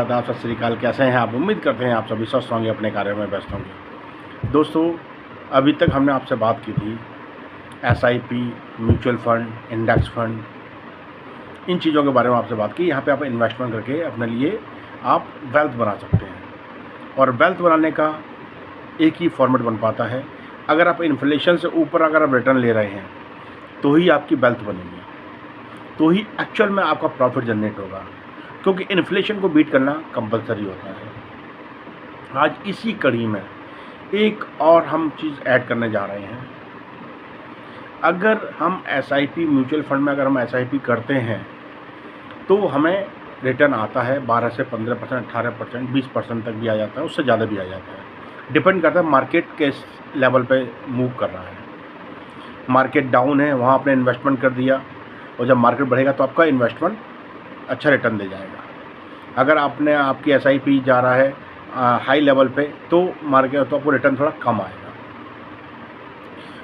आदाब, सत श्री अकाल। कैसे हैं आप? उम्मीद करते हैं आप सभी स्वस्थ होंगे, अपने कार्य में व्यस्त होंगे। दोस्तों, अभी तक हमने आपसे बात की थी SIP, mutual fund, index fund, इन चीज़ों के बारे में आपसे बात की। यहाँ पे आप इन्वेस्टमेंट करके अपने लिए आप वेल्थ बना सकते हैं, और वेल्थ बनाने का एक ही फॉर्मेट बन पाता है। अगर आप इन्फ्लेशन से ऊपर अगर आप रिटर्न ले रहे हैं तो ही आपकी वेल्थ बनेगी, तो ही एक्चुअल में आपका प्रॉफिट जनरेट होगा, क्योंकि इन्फ्लेशन को बीट करना कंपलसरी होता है। आज इसी कड़ी में एक और हम चीज़ ऐड करने जा रहे हैं। अगर हम एसआईपी, म्यूचुअल फंड में अगर हम एसआईपी करते हैं तो हमें रिटर्न आता है 12 से 15%, 18%, 20% तक भी आ जाता है, उससे ज़्यादा भी आ जाता है। डिपेंड करता है मार्केट किस लेवल पे मूव कर रहा है। मार्केट डाउन है, वहाँ आपने इन्वेस्टमेंट कर दिया, और जब मार्केट बढ़ेगा तो आपका इन्वेस्टमेंट अच्छा रिटर्न दे जाएगा। अगर आपकी एसआईपी जा रहा है हाई लेवल पे तो मार्केट तो आपको रिटर्न थोड़ा कम आएगा।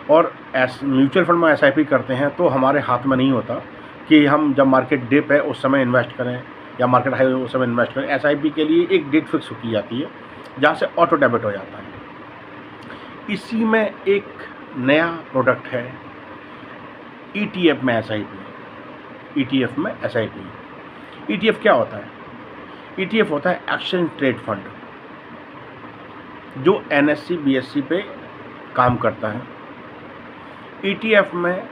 और म्यूचुअल फंड में एसआईपी करते हैं तो हमारे हाथ में नहीं होता कि हम जब मार्केट डिप है उस समय इन्वेस्ट करें या मार्केट हाई उस समय इन्वेस्ट करें। एसआईपी के लिए एक डेट फिक्स की जाती है जहाँ से ऑटो डेबिट हो जाता है। इसी में एक नया प्रोडक्ट है ईटीएफ में एसआईपी। ईटीएफ में एसआईपी, ईटीएफ क्या होता है? ईटीएफ होता है एक्सचेंज ट्रेड फंड, जो एनएससी बीएससी पे काम करता है। ईटीएफ में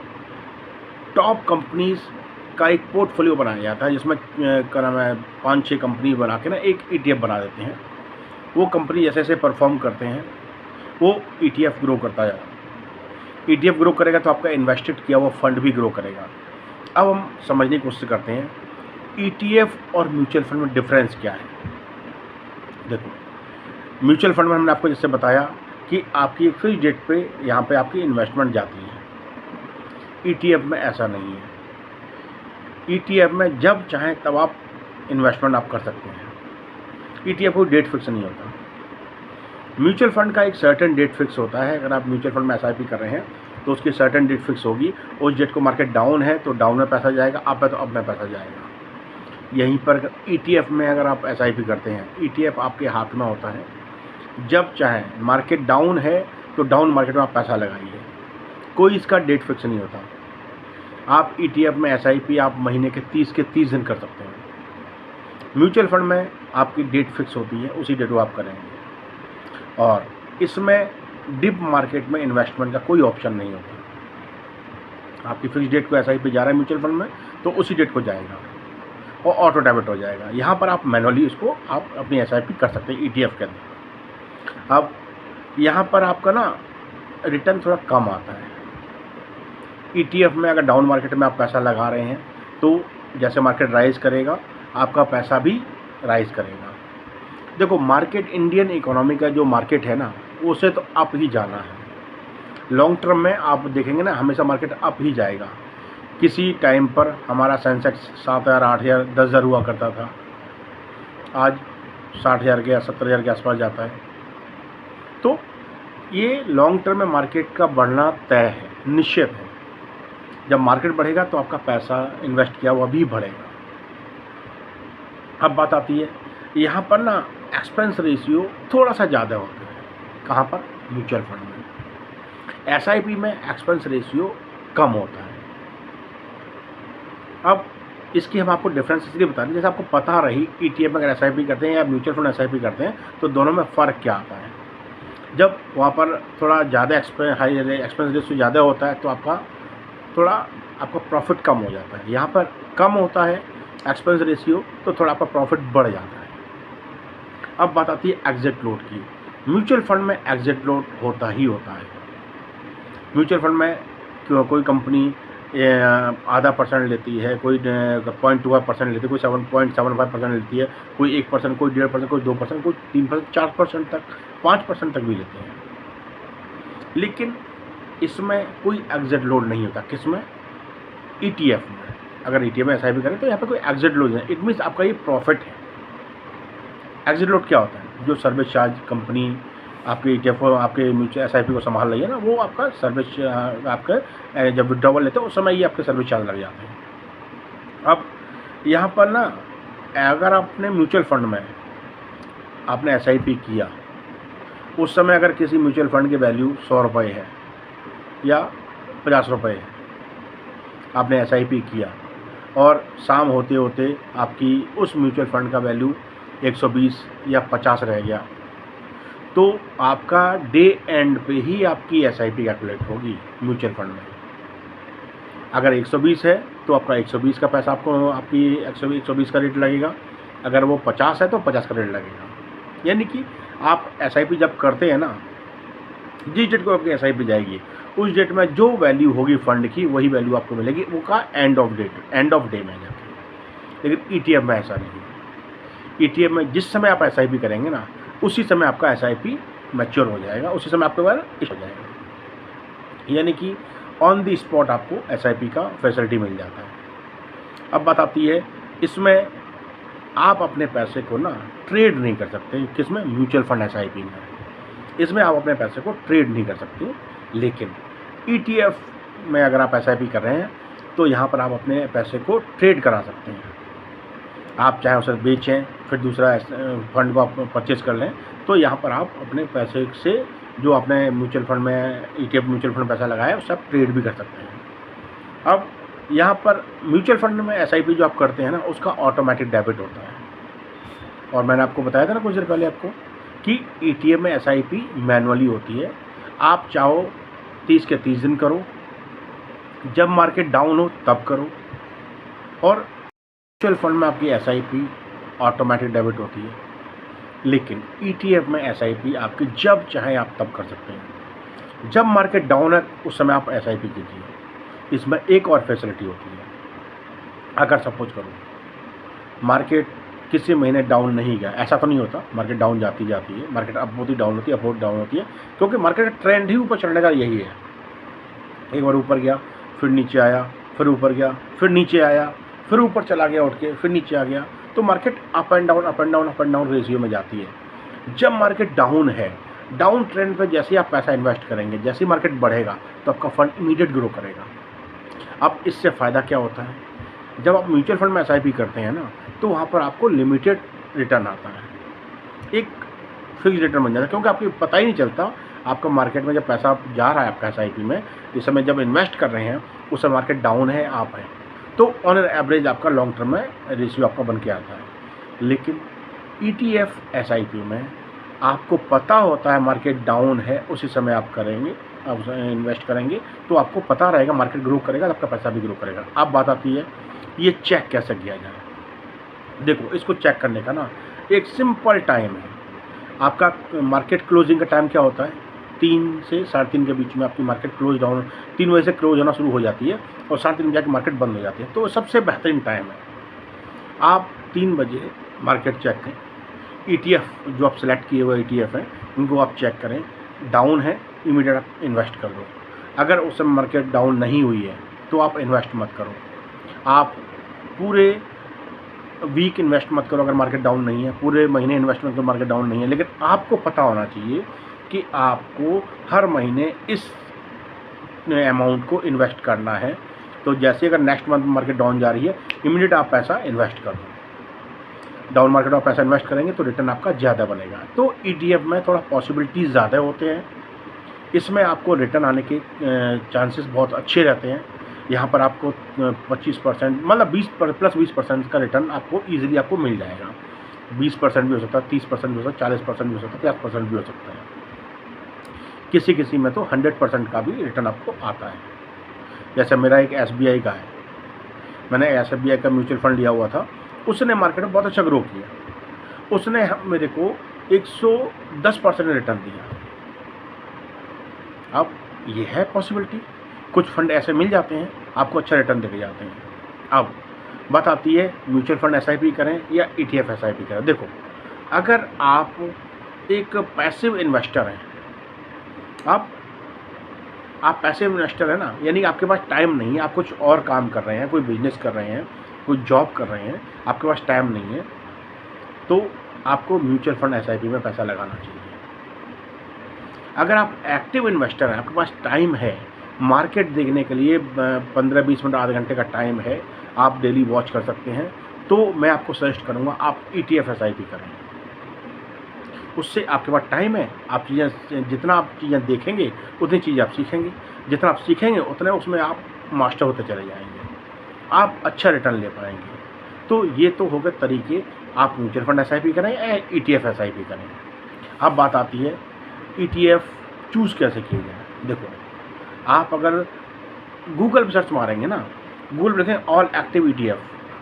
टॉप कंपनीज का एक पोर्टफोलियो बनाया जाता है, जिसमें क्या नाम है 5-6 कंपनी बना के ना एक ईटीएफ बना देते हैं। वो कंपनी जैसे जैसे परफॉर्म करते हैं वो ईटीएफ ग्रो करता है। ईटीएफ ग्रो करेगा तो आपका इन्वेस्टेड किया हुआ फंड भी ग्रो करेगा। अब हम समझने की कोशिश करते हैं ईटीएफ और म्यूचुअल फंड में डिफरेंस क्या है। देखो, म्यूचुअल फंड में हमने आपको जैसे बताया कि आपकी एक फिक्स डेट पे यहाँ पे आपकी इन्वेस्टमेंट जाती है। ईटीएफ में ऐसा नहीं है। ईटीएफ में जब चाहें तब आप इन्वेस्टमेंट आप कर सकते हैं। ईटीएफ कोई डेट फिक्स नहीं होता। म्यूचुअल फंड का एक सर्टेन डेट फिक्स होता है। अगर आप म्यूचुअल फंड में एसआईपी कर रहे हैं तो उसकी सर्टेन डेट फिक्स होगी। उस डेट को मार्केट डाउन है तो डाउन में पैसा जाएगा, अप है तो अप में पैसा जाएगा। यहीं पर ईटीएफ में अगर आप एसआईपी करते हैं, ईटीएफ आपके हाथ में होता है। जब चाहें, मार्केट डाउन है तो डाउन मार्केट में आप पैसा लगाइए, कोई इसका डेट फिक्स नहीं होता। आप ईटीएफ में एसआईपी आप महीने के 30 दिन कर सकते हैं। म्यूचुअल फंड में आपकी डेट फिक्स होती है, उसी डेट को आप करेंगे। और इसमें डिप मार्केट में इन्वेस्टमेंट का कोई ऑप्शन नहीं होता। आपकी फिक्स डेट को एसआईपी जा रहा है म्यूचुअल फंड में तो उसी डेट को जाएगा और ऑटो डेबिट हो जाएगा। यहाँ पर आप मैनुअली इसको आप अपनी एसआईपी कर सकते हैं ईटीएफ के अंदर। अब यहाँ पर आपका ना रिटर्न थोड़ा कम आता है। ईटीएफ में अगर डाउन मार्केट में आप पैसा लगा रहे हैं तो जैसे मार्केट राइज करेगा आपका पैसा भी राइज करेगा। देखो, मार्केट इंडियन इकोनॉमी का जो मार्केट है ना, उसे तो अप ही जाना है। लॉन्ग टर्म में आप देखेंगे ना, हमेशा मार्केट अप ही जाएगा। किसी टाइम पर हमारा सेंसेक्स 7,000, 8,000, 10,000 हुआ करता था, आज 60,000 के या 70,000 के आसपास जाता है। तो ये लॉन्ग टर्म में मार्केट का बढ़ना तय है, निश्चित है। जब मार्केट बढ़ेगा तो आपका पैसा इन्वेस्ट किया हुआ भी बढ़ेगा। अब बात आती है यहाँ पर ना एक्सपेंस रेशियो थोड़ा सा ज़्यादा होता है। कहाँ पर? म्यूचुअल फंड में। एसआईपी में एक्सपेंस रेशियो कम होता है। अब इसकी हम आपको डिफरेंस इसलिए बता दें, जैसे आपको पता रही ईटीएफ में अगर एसआईपी करते हैं या म्यूचुअल फंड एसआईपी करते हैं तो दोनों में फ़र्क क्या आता है। जब वहाँ पर थोड़ा ज़्यादा एक्सपेंस रेशियो ज़्यादा होता है तो आपका प्रॉफिट कम हो जाता है। यहाँ पर कम होता है एक्सपेंस रेशियो तो थोड़ा आपका प्रॉफिट बढ़ जाता है। अब बात आती है एग्जिट लोड की। म्यूचुअल फंड में एग्जिट लोड होता ही होता है। म्यूचुअल फंड में कोई कंपनी 0.5% लेती है, कोई 0.25% लेती है, कोई 7.75% लेती है, कोई 1%, कोई 1.5%, कोई 2%, कोई 3%, 4% तक, 5% तक भी लेते हैं। लेकिन इसमें कोई एग्जिट लोड नहीं होता। किसमें? ईटीएफ में। अगर ईटीएफ में एसआईपी करें तो यहाँ पे कोई एग्जिट लोड नहीं है। इट मीन्स आपका ये प्रॉफिट है। एग्जिट लोड क्या होता है? जो सर्विस चार्ज कंपनी आपके ईटीएफ आपके म्यूचुअल एसआईपी को संभाल रही है ना, वो आपका सर्विस आपका जब विड्रॉवल लेते हैं उस समय ये आपके सर्विस चार्ज लग जाते हैं। अब यहाँ पर ना अगर आपने म्यूचुअल फंड में आपने एसआईपी किया, उस समय अगर किसी म्यूचुअल फंड की वैल्यू 100 रुपये है या 50 रुपये है, आपने एसआईपी किया और शाम होते होते आपकी उस म्यूचुअल फंड का वैल्यू 120 या 50 रह गया, तो आपका डे एंड पे ही आपकी एसआईपी कैलकुलेट होगी म्यूचुअल फंड में। अगर 120 है तो आपका 120 का पैसा आपको आपकी 120 का रेट लगेगा, अगर वो 50 है तो 50 का रेट लगेगा। यानी कि आप एसआईपी जब करते हैं ना, जिस डेट को आपकी एसआईपी जाएगी उस डेट में जो वैल्यू होगी फंड की वही वैल्यू आपको मिलेगी, वो का एंड ऑफ डे में जाके। लेकिन ईटीएफ में ऐसा नहीं है। ईटीएफ में जिस समय आप एसआईपी करेंगे ना, उसी समय आपका एसआईपी मैच्योर हो जाएगा, उसी समय आपके पास हो जाएगा। यानी कि ऑन द स्पॉट आपको एसआईपी का फैसिलिटी मिल जाता है। अब बात आती है, इसमें आप अपने पैसे को ना ट्रेड नहीं कर सकते। किसमें? म्यूचुअल फंड एसआईपी में। इसमें आप अपने पैसे को ट्रेड नहीं कर सकते। लेकिन ईटीएफ में अगर आप एसआईपी कर रहे हैं तो यहाँ पर आप अपने पैसे को ट्रेड करा सकते हैं। आप चाहे उसे बेचें फिर दूसरा फंड को आप परचेज कर लें, तो यहाँ पर आप अपने पैसे से जो आपने म्यूचुअल फंड में ईटीएफ म्यूचुअल फंड पैसा लगाया उससे आप ट्रेड भी कर सकते हैं। अब यहाँ पर म्यूचुअल फंड में एसआईपी जो आप करते हैं ना, उसका ऑटोमेटिक डेबिट होता है। और मैंने आपको बताया था ना कुछ देर पहले आपको कि ईटीएफ में एसआईपी मैनुअली होती है। आप चाहो 30 के 30 दिन करो, जब मार्केट डाउन हो तब करो। और म्यूचुअल फंड में आपकी एसआईपी ऑटोमेटिक डेबिट होती है, लेकिन ईटीएफ में एसआईपी आपकी जब चाहे आप तब कर सकते हैं। जब मार्केट डाउन है उस समय आप एसआईपी कीजिए। इसमें एक और फैसिलिटी होती है, अगर सपोज करो मार्केट किसी महीने डाउन नहीं गया, ऐसा तो नहीं होता, मार्केट डाउन जाती है, मार्केट अप होती डाउन होती है, अप होती डाउन होती है, क्योंकि मार्केट का ट्रेंड ही ऊपर चढ़ने का यही है। एक बार ऊपर गया फिर नीचे आया, फिर ऊपर गया फिर नीचे आया, फिर ऊपर चला गया उठ के फिर नीचे आ गया, तो market up and down ratio में जाती है। जब मार्केट डाउन है, डाउन ट्रेंड पे जैसे ही आप पैसा इन्वेस्ट करेंगे, जैसे ही मार्केट बढ़ेगा तो आपका फंड इमीडिएट ग्रो करेगा। अब इससे फ़ायदा क्या होता है, जब आप म्यूचुअल फंड में एसआईपी करते हैं ना, तो वहाँ पर आपको लिमिटेड रिटर्न आता है, एक फिक्स रिटर्न बन जाता है, क्योंकि आपको पता ही नहीं चलता आपका मार्केट में जब पैसा जा रहा है आपका एसआईपी में, इस समय जब इन्वेस्ट कर रहे हैं उस समय मार्केट डाउन है, आप हैं, तो ऑन एन एवरेज आपका लॉन्ग टर्म में रेशियो आपका बन के आता है। लेकिन ईटीएफ एसआईपी में आपको पता होता है मार्केट डाउन है, उसी समय आप करेंगे, आप इन्वेस्ट करेंगे, तो आपको पता रहेगा मार्केट ग्रो करेगा, आपका पैसा भी ग्रो करेगा। अब बात आती है ये चेक कैसे किया जाए। देखो, इसको चेक करने का ना एक सिंपल टाइम है। आपका मार्केट क्लोजिंग का टाइम क्या होता है? 3 से 3:30 के बीच में आपकी मार्केट क्लोज डाउन 3 बजे से क्लोज होना शुरू हो जाती है और 3:30 बजे जाकर मार्केट बंद हो जाती है, तो सबसे बेहतरीन टाइम है। आप 3 बजे मार्केट चेक करें, ईटीएफ जो आप सेलेक्ट किए हुए ईटीएफ हैं उनको आप चेक करें, डाउन है इमीडिएट आप इन्वेस्ट कर दो। अगर उस समय मार्केट डाउन नहीं हुई है तो आप इन्वेस्ट मत करो, आप पूरे वीक इन्वेस्ट मत करो। अगर मार्केट डाउन नहीं है, पूरे महीने इन्वेस्टमेंट करो, मार्केट डाउन नहीं है, लेकिन आपको पता होना चाहिए कि आपको हर महीने इस अमाउंट को इन्वेस्ट करना है। तो जैसे अगर नेक्स्ट मंथ मार्केट डाउन जा रही है, इमीडिएट आप पैसा इन्वेस्ट कर दो। डाउन मार्केट में आप पैसा इन्वेस्ट करेंगे तो रिटर्न आपका ज़्यादा बनेगा। तो ईटीएफ में थोड़ा पॉसिबिलिटीज़ ज़्यादा होते हैं, इसमें आपको रिटर्न आने के चांसेस बहुत अच्छे रहते हैं। यहाँ पर आपको 25% मतलब 20% का रिटर्न आपको ईजिली आपको मिल जाएगा। 20% भी हो सकता है, 30% भी हो सकता है, 40% भी हो सकता है, 50% भी हो सकता है। किसी में तो 100% का भी रिटर्न आपको आता है। जैसे मेरा एक एसबीआई का है, मैंने एसबीआई का म्यूचुअल फंड लिया हुआ था, उसने मार्केट में बहुत अच्छा ग्रो किया, उसने मेरे को 110% रिटर्न दिया। अब ये है पॉसिबिलिटी, कुछ फंड ऐसे मिल जाते हैं आपको अच्छा रिटर्न देके जाते हैं। अब बात आती है म्यूचुअल फंड एसआईपी करें या ईटीएफ एसआईपी करें। देखो, अगर आप एक पैसिव इन्वेस्टर हैं, आप पैसिव इन्वेस्टर है ना, यानी आपके पास टाइम नहीं है, आप कुछ और काम कर रहे हैं, कोई बिजनेस कर रहे हैं, कोई जॉब कर रहे हैं, आपके पास टाइम नहीं है, तो आपको म्यूचुअल फंड एसआईपी में पैसा लगाना चाहिए। अगर आप एक्टिव इन्वेस्टर हैं, आपके पास टाइम है, मार्केट देखने के लिए 15-20 मिनट आधे घंटे का टाइम है, आप डेली वॉच कर सकते हैं, तो मैं आपको सजेस्ट करूँगा आप ETF SIP करें। उससे आपके पास टाइम है, आप चीज़ें जितना आप चीज़ें देखेंगे उतनी चीज़ें आप सीखेंगे, जितना आप सीखेंगे उतने उसमें आप मास्टर होते चले जाएंगे, आप अच्छा रिटर्न ले पाएंगे। तो ये तो हो गए तरीके, आप म्यूचुअल फंड SIP करें या ETF SIP करें। अब बात आती है ETF चूज़ कैसे किया जाए। देखो, आप अगर गूगल पर सर्च मारेंगे ना, गूगल पर लिखें ऑल एक्टिव ETF,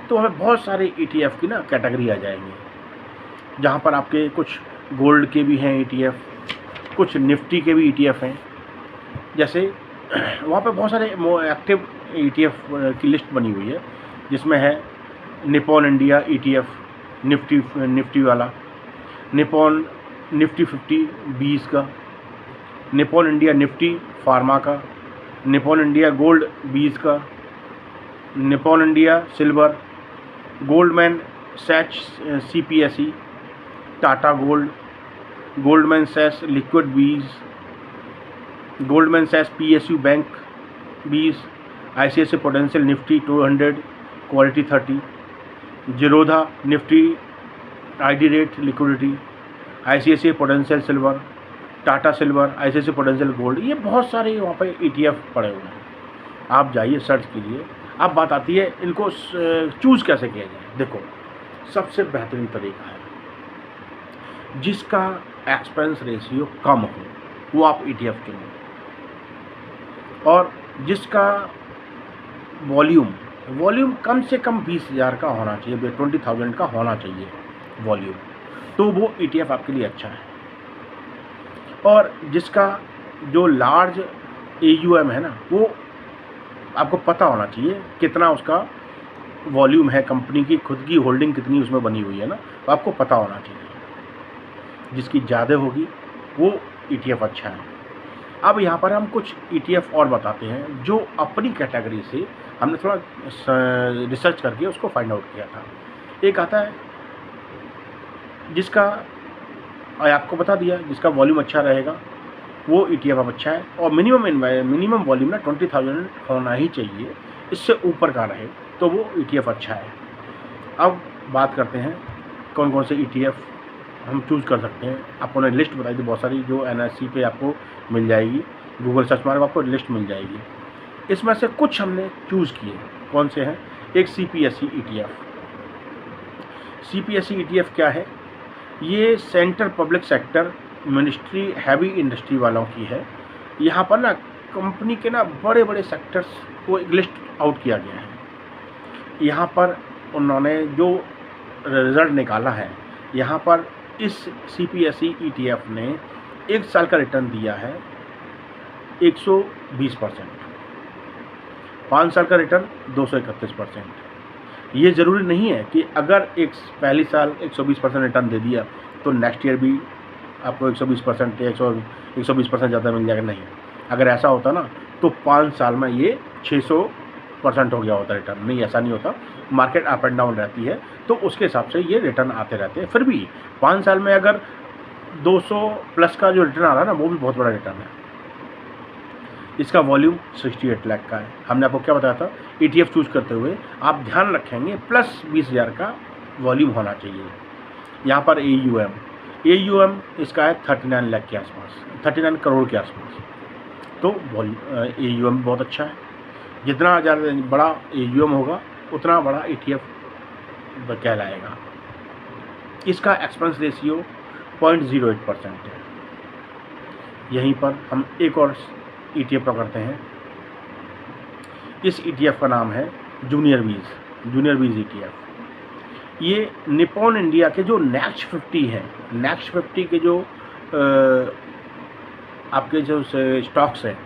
तो हमें बहुत सारे ETF की ना कैटेगरी आ जाएंगी, जहाँ पर आपके कुछ गोल्ड के भी हैं ETF, कुछ निफ्टी के भी ETF हैं। जैसे वहाँ पे बहुत सारे एक्टिव ETF की लिस्ट बनी हुई है, जिसमें है निपॉन इंडिया ETF, निफ्टी वाला, निपॉन निफ्टी 50 20 का, निपॉन इंडिया निफ्टी फार्मा का, निपॉन इंडिया गोल्ड 20 का, Nippon India silver, Goldman Sachs CPSE, Tata gold, Goldman Sachs liquid 20, Goldman Sachs PSU bank 20, ICICI potential Nifty 200 quality 30, Zerodha Nifty ID rate liquidity, ICICI potential silver, Tata silver, ICICI potential gold, ये बहुत सारे वहाँ पे ETF पड़े हुए हैं। आप जाइए सर्च कीजिए। अब बात आती है इनको चूज़ कैसे किया जाए। देखो, सबसे बेहतरीन तरीका है जिसका एक्सपेंस रेशियो कम हो वो आप ETF चुनें, और जिसका वॉल्यूम कम से कम 20,000 का होना चाहिए, 20,000 का होना चाहिए वॉल्यूम, तो वो ETF आपके लिए अच्छा है। और जिसका जो लार्ज AUM है ना, वो आपको पता होना चाहिए कितना उसका वॉल्यूम है, कंपनी की खुद की होल्डिंग कितनी उसमें बनी हुई है ना, तो आपको पता होना चाहिए। जिसकी ज़्यादा होगी वो ETF अच्छा है। अब यहाँ पर हम कुछ ETF और बताते हैं जो अपनी कैटेगरी से हमने थोड़ा रिसर्च करके उसको फाइंड आउट किया था। एक आता है जिसका आपको बता दिया, जिसका वॉल्यूम अच्छा रहेगा वो ETF अब अच्छा है, और मिनिमम वॉल्यूम ना 20,000 होना ही चाहिए, इससे ऊपर का रहे तो वो ETF अच्छा है। अब बात करते हैं कौन कौन से ETF हम चूज़ कर सकते हैं। आपको ने लिस्ट बताई थी बहुत सारी, जो NSE पे आपको मिल जाएगी, गूगल सर्च मारे आपको लिस्ट मिल जाएगी। इसमें से कुछ हमने चूज़ किए। कौन से हैं? एक CPSE ETF। CPSE ETF क्या है? ये centre public sector ministry heavy industry वालों की है। यहाँ पर ना कंपनी के ना बड़े बड़े सेक्टर्स को एक लिस्ट आउट किया गया है। यहाँ पर उन्होंने जो रिज़ल्ट निकाला है, यहाँ पर इस CPSE ETF ने 1 साल का रिटर्न दिया है 120%, 5 साल का रिटर्न 231%। ये ज़रूरी नहीं है कि अगर एक पहली साल 120% रिटर्न दे दिया तो नेक्स्ट ईयर भी आपको 120% या 120% ज़्यादा मिल जाएगा, नहीं। अगर ऐसा होता ना तो 5 साल में ये 600% हो गया होता रिटर्न। नहीं, ऐसा नहीं होता, मार्केट अप एंड डाउन रहती है, तो उसके हिसाब से ये रिटर्न आते रहते हैं। फिर भी 5 साल में अगर 200+ का जो रिटर्न आ रहा है ना, वो भी बहुत बड़ा रिटर्न है। इसका वॉल्यूम 68 लाख का है। हमने आपको क्या बताया था, ETF चूज़ करते हुए आप ध्यान रखेंगे प्लस 20,000 का वॉल्यूम होना चाहिए। यहाँ पर AUM इसका है 39 लाख के आसपास, 39 करोड़ के आसपास। तो AUM बहुत अच्छा है। जितना ज़्यादा बड़ा AUM होगा उतना बड़ा ETF कहलाएगा। इसका एक्सपेंस रेशियो 0.08% है। यहीं पर हम एक और ETF पकड़ते हैं। इस ETF का नाम है जूनियर वीज ETF। ये निपॉन इंडिया के जो नेक्स्ट 50 है, नेक्स्ट 50 के जो आपके जो स्टॉक्स हैं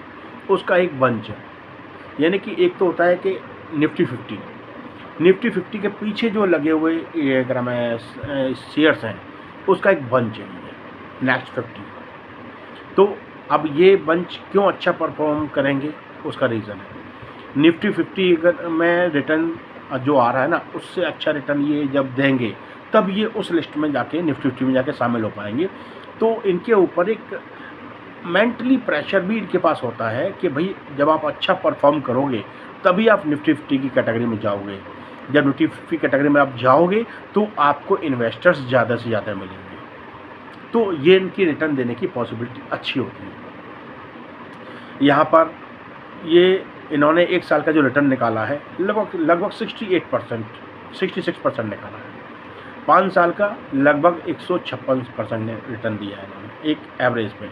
उसका एक बंच है। यानी कि एक तो होता है कि निफ्टी 50 के पीछे जो लगे हुए शेयर्स हैं उसका एक बंच है नेक्स्ट 50। तो अब ये बंच क्यों अच्छा परफॉर्म करेंगे, उसका रीज़न है निफ्टी 50 में रिटर्न जो आ रहा है ना, उससे अच्छा रिटर्न ये जब देंगे तब ये उस लिस्ट में जाके निफ्टी 50 में जाके शामिल हो पाएंगे। तो इनके ऊपर एक मेंटली प्रेशर भी इनके पास होता है कि भाई जब आप अच्छा परफॉर्म करोगे तभी आप निफ्टी 50 की कैटेगरी में जाओगे। जब निफ्टी 50 कैटेगरी में आप जाओगे तो आपको इन्वेस्टर्स ज़्यादा से ज़्यादा मिलेंगे, तो ये इनकी रिटर्न देने की पॉसिबिलिटी अच्छी होती है। यहाँ पर ये इन्होंने 1 साल का जो रिटर्न निकाला है लगभग 68%, 66% निकाला है। 5 साल का लगभग 156% ने रिटर्न दिया है इन्होंने एक एवरेज में।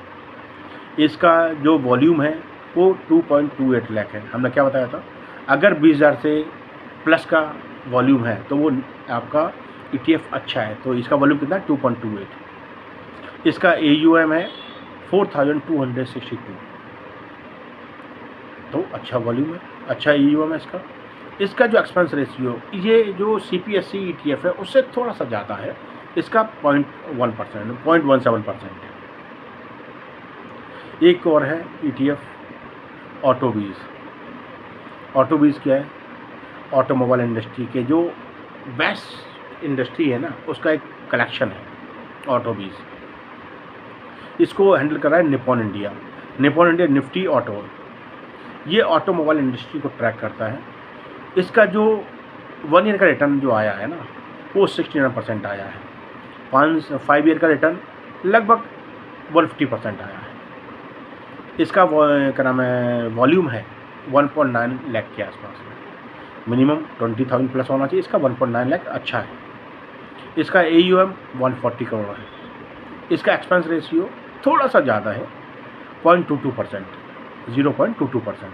इसका जो वॉल्यूम है वो 2.28 लाख है। हमने क्या बताया था, अगर 20,000 से प्लस का वॉल्यूम है तो वो आपका ETF अच्छा है, तो इसका वॉल्यूम कितना है 2.28। इसका AUM है 4262, तो अच्छा वॉल्यूम है, अच्छा AUM है इसका। इसका जो एक्सपेंस रेशियो ये जो CPSE ETF है उससे थोड़ा सा ज़्यादा है, इसका 0.1%, 0.17% है। एक और है ETF ऑटोबीज। ऑटोबीज क्या है, ऑटोमोबाइल इंडस्ट्री के जो बेस्ट इंडस्ट्री है ना उसका एक कलेक्शन है ऑटोबीज। इसको हैंडल कर रहा है निपॉन इंडिया निफ्टी ऑटो। ये ऑटोमोबाइल इंडस्ट्री को ट्रैक करता है। इसका जो 1 ईयर का रिटर्न जो आया है ना वो 69% आया है। 5 ईयर का रिटर्न लगभग 150% आया है। इसका क्या नाम है वॉल्यूम है 1.9 लाख के आसपास है, मिनिमम 20,000 प्लस होना चाहिए। इसका 1.9 लाख अच्छा है। इसका AUM 140 करोड़ है। इसका एक्सपेंस रेशियो थोड़ा सा ज़्यादा है 0.22%, 0.22%।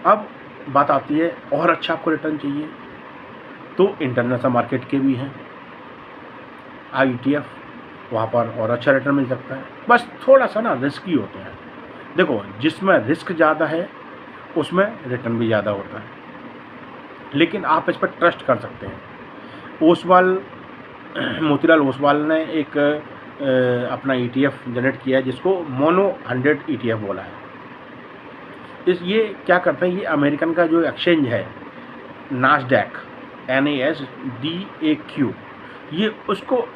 अब बात आती है और अच्छा आपको रिटर्न चाहिए तो इंटरनेशनल मार्केट के भी हैं ETF, वहाँ पर और अच्छा रिटर्न मिल सकता है। बस थोड़ा सा ना रिस्की होते हैं। देखो जिसमें रिस्क ज़्यादा है उसमें रिटर्न भी ज़्यादा होता है, लेकिन आप इस पर ट्रस्ट कर सकते हैं। मोतीलाल ओसवाल ने एक अपना ETF जनरेट किया है जिसको मोनो 100 ETF बोला है। ये क्या करते हैं, ये अमेरिकन का जो एक्सचेंज है नास्डैक NASDAQ, ये उसको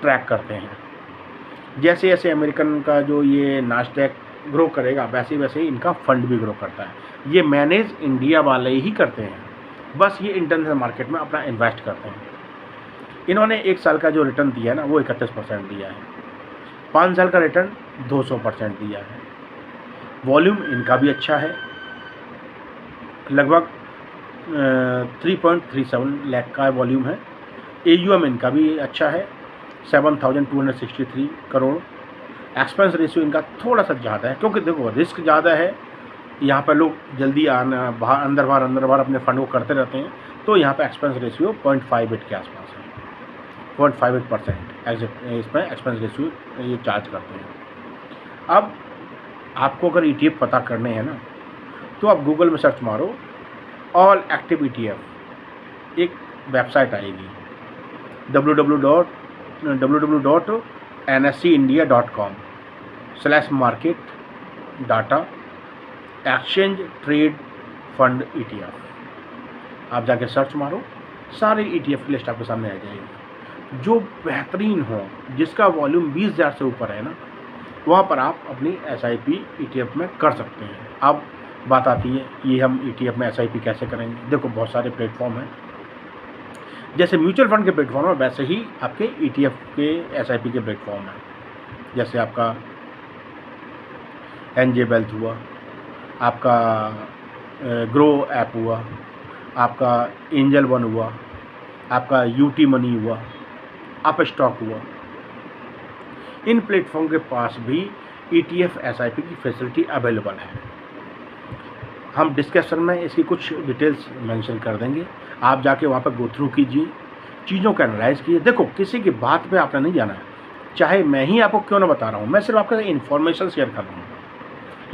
ट्रैक करते हैं। जैसे जैसे अमेरिकन का जो ये नास्डैक ग्रो करेगा वैसे वैसे इनका फंड भी ग्रो करता है। ये मैनेज इंडिया वाले ही करते हैं, बस ये इंटरनेशनल मार्केट में अपना इन्वेस्ट करते हैं। इन्होंने 1 साल का जो रिटर्न दिया है ना वो 31% दिया है। 5 साल का रिटर्न 200% दिया है। वॉल्यूम इनका भी अच्छा है, लगभग 3.37 लाख का वॉल्यूम है। AUM इनका भी अच्छा है 7,263 करोड़। एक्सपेंस रेशियो इनका थोड़ा सा ज़्यादा है क्योंकि देखो रिस्क ज़्यादा है। यहाँ पर लोग जल्दी अंदर बाहर अपने फंड को करते रहते हैं, तो यहाँ पर एक्सपेंस रेशियो 0.58 के आसपास है। 0.58% इसमें एक्सपेंस रेशियो ये चार्ज करते हैं। अब आपको अगर ETF पता करने हैं ना तो आप गूगल में सर्च मारो ऑल एक्टिव ETF, एक वेबसाइट आएगी www.nscindia.com/market exchange trade fund ETF। आप जाके सर्च मारो, सारे ETF की लिस्ट आपके सामने आ जाएगी। जो बेहतरीन हो, जिसका वॉल्यूम 20,000 से ऊपर है ना, वहाँ पर आप अपनी SIP ETF में कर सकते हैं। अब बात आती है ये हम ETF में SIP कैसे करेंगे। देखो बहुत सारे प्लेटफॉर्म हैं, जैसे म्यूचुअल फंड के प्लेटफॉर्म है वैसे ही आपके ETF के SIP के प्लेटफॉर्म हैं। जैसे आपका NJ वेल्थ हुआ, आपका ग्रो ऐप हुआ, आपका एंजल वन हुआ, आपका UT मनी हुआ, अप स्टॉक हुआ। इन प्लेटफॉर्म के पास भी ETF SIP की फैसिलिटी अवेलेबल है। हम डिस्कशन में इसकी कुछ डिटेल्स मेंशन कर देंगे, आप जाके वहाँ पर गो थ्रू कीजिए, चीज़ों का एनालाइज कीजिए। देखो किसी की बात पे आपने नहीं जाना है, चाहे मैं ही आपको क्यों ना बता रहा हूँ, मैं सिर्फ आपके साथ इन्फॉर्मेशन शेयर कर रहा हूँ।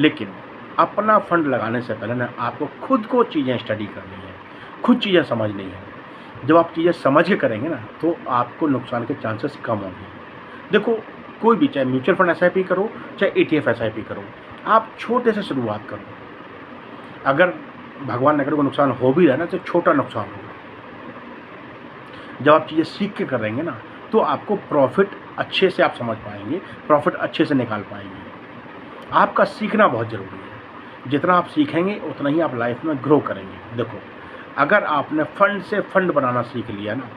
लेकिन अपना फंड लगाने से पहले ना आपको खुद को चीज़ें स्टडी करनी है, खुद चीज़ें समझनी है। जब आप चीज़ें समझ के करेंगे ना तो आपको नुकसान के चांसेस कम होंगे। देखो कोई भी, चाहे म्यूचुअल फंड SIP करो चाहे ETF SIP करो, आप छोटे से शुरुआत करो। अगर भगवान न करे को नुकसान हो भी रहा है ना तो छोटा नुकसान होगा। जब आप चीज़ें सीख के करेंगे ना तो आपको प्रॉफिट अच्छे से आप समझ पाएंगे, प्रॉफिट अच्छे से निकाल पाएंगे। आपका सीखना बहुत ज़रूरी है। जितना आप सीखेंगे उतना ही आप लाइफ में ग्रो करेंगे। देखो अगर आपने फंड से फंड बनाना सीख लिया ना,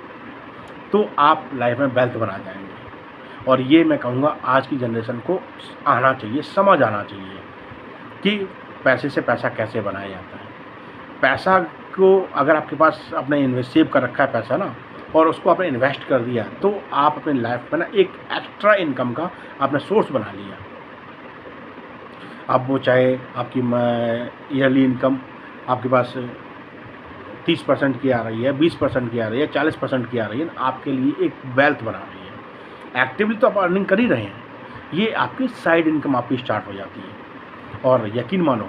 तो आप लाइफ में वेल्थ बना जाएंगे। और ये मैं कहूँगा आज की जनरेशन को आना चाहिए, समझ आना चाहिए कि पैसे से पैसा कैसे बनाया जाता है। पैसा को अगर आपके पास आपने सेव कर रखा है पैसा ना, और उसको आपने इन्वेस्ट कर दिया, तो आप अपनी लाइफ में ना एक एक्स्ट्रा इनकम का आपने सोर्स बना लिया। अब वो चाहे आपकी ईयरली इनकम आपके पास 30% की आ रही है, 20% की आ रही है, 40% की आ रही है, आपके लिए एक वेल्थ बना रही है। एक्टिवली तो आप अर्निंग कर ही रहे हैं, ये आपकी साइड इनकम आपकी स्टार्ट हो जाती है। और यकीन मानो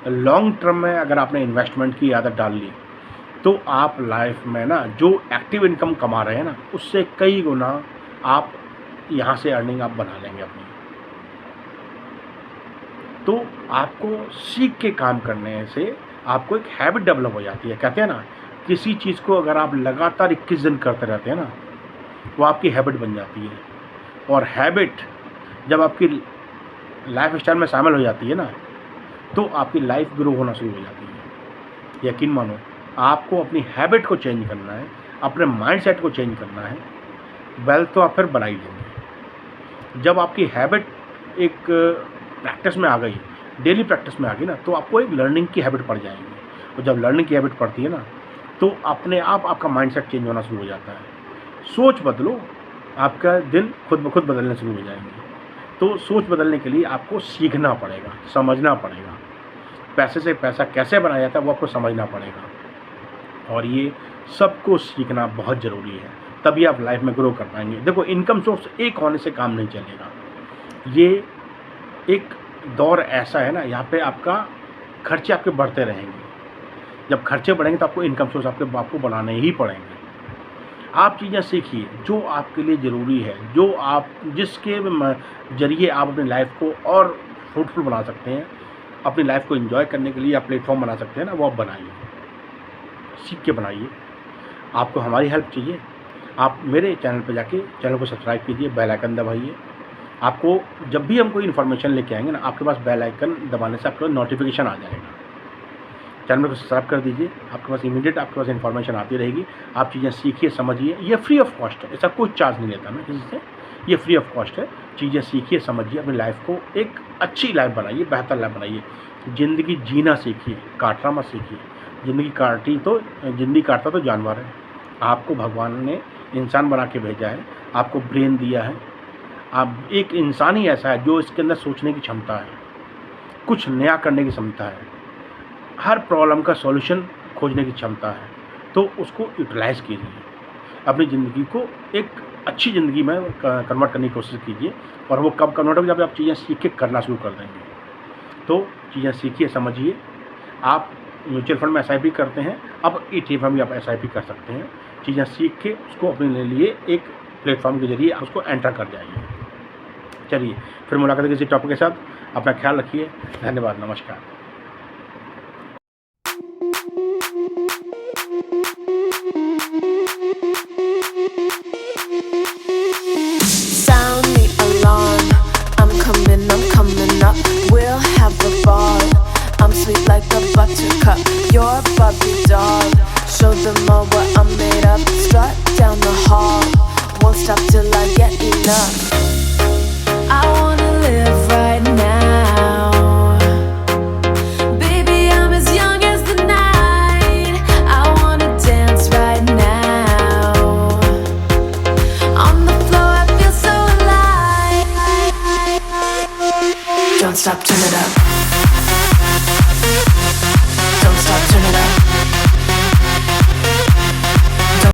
लॉन्ग टर्म में अगर आपने इन्वेस्टमेंट की आदत डाल ली, तो आप लाइफ में ना जो एक्टिव इनकम कमा रहे हैं ना, उससे कई गुना आप यहाँ से अर्निंग आप बना लेंगे अपनी। तो आपको सीख के काम करने से आपको एक हैबिट डेवलप हो जाती है। कहते हैं ना, किसी चीज़ को अगर आप लगातार 21 दिन करते रहते हैं ना, वो आपकी हैबिट बन जाती है। और हैबिट जब आपकी लाइफ स्टाइल में शामिल हो जाती है ना, तो आपकी लाइफ ग्रो होना शुरू हो जाती है। यकीन मानो, आपको अपनी हैबिट को चेंज करना है, अपने माइंडसेट को चेंज करना है, वेल्थ तो आप फिर बना ही लेंगे। जब आपकी हैबिट एक प्रैक्टिस में आ गई, डेली प्रैक्टिस में आ गई ना, तो आपको एक लर्निंग की हैबिट पड़ जाएगी। और जब लर्निंग की हैबिट पड़ती है ना, तो अपने आप आपका माइंडसेट चेंज होना शुरू हो जाता है। सोच बदलो, आपका दिन खुद ब खुद बदलने शुरू हो जाएंगे। तो सोच बदलने के लिए आपको सीखना पड़ेगा, समझना पड़ेगा। पैसे से पैसा कैसे बनाया जाता है वो आपको समझना पड़ेगा। और ये सबको सीखना बहुत ज़रूरी है, तभी आप लाइफ में ग्रो कर पाएंगे। देखो, इनकम सोर्स एक होने से काम नहीं चलेगा। ये एक दौर ऐसा है ना, यहाँ पे आपका खर्चे आपके बढ़ते रहेंगे। जब खर्चे बढ़ेंगे तो आपको इनकम सोर्स आपको बनाने ही पड़ेंगे। आप चीज़ें सीखिए जो आपके लिए ज़रूरी है, जो आप जिसके जरिए आप अपनी लाइफ को और फ्रूटफुल बना सकते हैं, अपनी लाइफ को एंजॉय करने के लिए आप प्लेटफॉर्म बना सकते हैं ना, वो आप बनाइए, सीख के बनाइए। आपको हमारी हेल्प चाहिए, आप मेरे चैनल पर जाके चैनल को सब्सक्राइब कीजिए, बेल आइकन दबाइए। आपको जब भी हम कोई इन्फॉर्मेशन लेके आएंगे ना, आपके पास बेल आइकन दबाने से आपको नोटिफिकेशन आ जाएगा। चैनल को सब्सक्राइब कर दीजिए, आपके पास इमीडिएट आपके पास इन्फॉर्मेशन आती रहेगी। आप चीज़ें सीखिए, समझिए। ये फ्री ऑफ कॉस्ट है, ऐसा कोई चार्ज नहीं लेता मैं किसी से, ये फ्री ऑफ कॉस्ट है। चीज़ें सीखिए, समझिए, अपनी लाइफ को एक अच्छी लाइफ बनाइए, बेहतर लाइफ बनाइए। ज़िंदगी जीना सीखिए, काटना मत सीखिए। ज़िंदगी काटता तो जानवर है। आपको भगवान ने इंसान बना के भेजा है, आपको ब्रेन दिया है। आप एक इंसान ही ऐसा है जो इसके अंदर सोचने की क्षमता है, कुछ नया करने की क्षमता है, हर प्रॉब्लम का सॉल्यूशन खोजने की क्षमता है। तो उसको यूटिलाइज़ कीजिए, अपनी ज़िंदगी को एक अच्छी ज़िंदगी में कन्वर्ट करने की कोशिश कीजिए। और वो कब कन्वर्ट होगी, जब आप चीज़ें सीख के करना शुरू कर देंगे। तो चीज़ें सीखिए, समझिए। आप म्यूचुअल फंड में SIP करते हैं, अब ETF में भी आप SIP कर सकते हैं। चीज़ें सीख के उसको अपने लिए एक प्लेटफॉर्म के जरिए उसको एंटर कर जाइए। चलिए, फिर मुलाकात किसी टॉपिक के साथ। अपना ख्याल रखिए। धन्यवाद, नमस्कार। Sound the alarm, I'm coming up. We'll have a ball. I'm sweet like a buttercup. You're a Barbie doll. Show them all what I'm made of. Strut down the hall, won't stop till I get enough. I wanna live right now. Baby, I'm as young as the night. I wanna dance right now. On the floor, I feel so alive. Don't stop, turn it up. Don't stop, turn it up.